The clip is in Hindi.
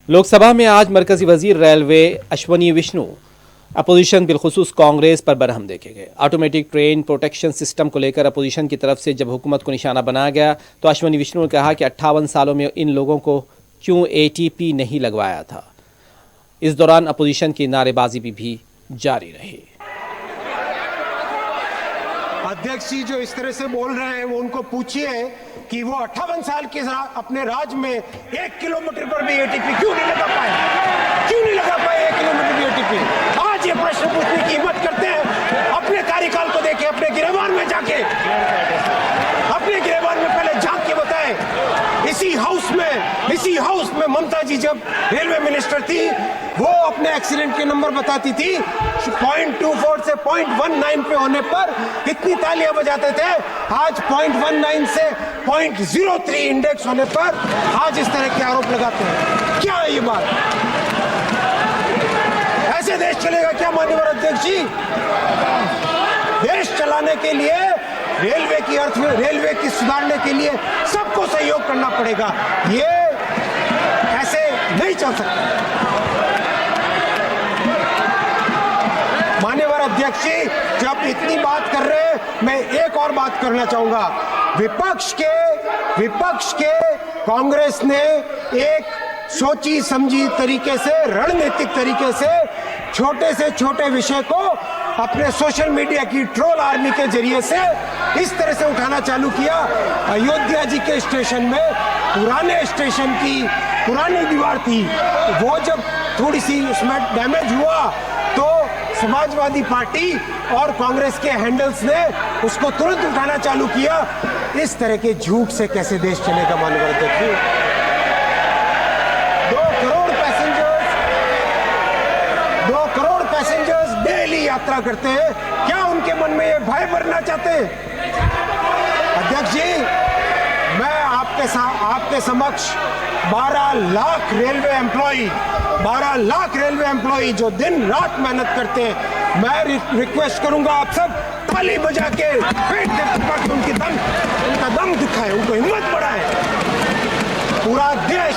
लोकसभा में आज मरकजी वजीर रेलवे अश्वनी विष्णु अपोजिशन बिलखुसूस कांग्रेस पर बरहम देखे गए। ऑटोमेटिक ट्रेन प्रोटेक्शन सिस्टम को लेकर अपोजिशन की तरफ से जब हुकूमत को निशाना बनाया गया तो अश्वनी विष्णु ने कहा कि 58 सालों में इन लोगों को क्यों ATP नहीं लगवाया था। इस दौरान अपोजिशन की नारेबाजी भी जारी रही। अध्यक्ष जी जो इस तरह से बोल रहे हैं वो उनको पूछिए कि वो 58 साल के अपने राज में 1 किलोमीटर पर भी ATP क्यों नहीं लगा पाए, 1 किलोमीटर भी ATP। आज ये प्रश्न पूछने की हिम्मत करते हैं। अपने कार्यकाल को देखें, अपने गिरेबान में जाके, अपने गिरेबान में पहले झांक के बताएं। इसी हाउस में ममता जी जब रेलवे मिनिस्टर थी वो अपने एक्सीडेंट के नंबर बताती थी, 0.24 से 0.19 पे होने पर कितनी तालियां बजाते थे। आज 0.19 से 0.03 इंडेक्स होने पर आज इस तरह के आरोप लगाते हैं। क्या है ये बात? ऐसे देश चलेगा क्या माननीय अध्यक्ष जी? देश चलाने के लिए रेलवे की सुधारने के लिए सबको सहयोग करना पड़ेगा। ये ऐसे नहीं चल सकता। माननीय अध्यक्ष जी जब इतनी बात कर रहे हैं मैं एक और बात करना चाहूंगा। विपक्ष के कांग्रेस ने एक सोची समझी तरीके से, रणनीतिक तरीके से छोटे विषय को अपने सोशल मीडिया की ट्रोल आर्मी के जरिए से इस तरह से उठाना चालू किया। अयोध्या जी के स्टेशन में पुराने स्टेशन की पुरानी दीवार थी, वो जब थोड़ी सी उसमें डैमेज हुआ तो समाजवादी पार्टी और कांग्रेस के हैंडल्स ने उसको तुरंत उठाना चालू किया। इस तरह के झूठ से कैसे देश चलेगा माननीय अध्यक्ष? 2 करोड़ पैसेंजर्स डेली यात्रा करते हैं। क्या उनके मन में ये भय भरना चाहते हैं? अध्यक्ष जी मैं आपके समक्ष 12 लाख रेलवे एम्प्लॉई जो दिन रात मेहनत करते हैं, मैं रिक्वेस्ट करूंगा आप सब ताली बजा के पेट उनका दम दिखाएं, उनको हिम्मत बढ़ाएं। पूरा देश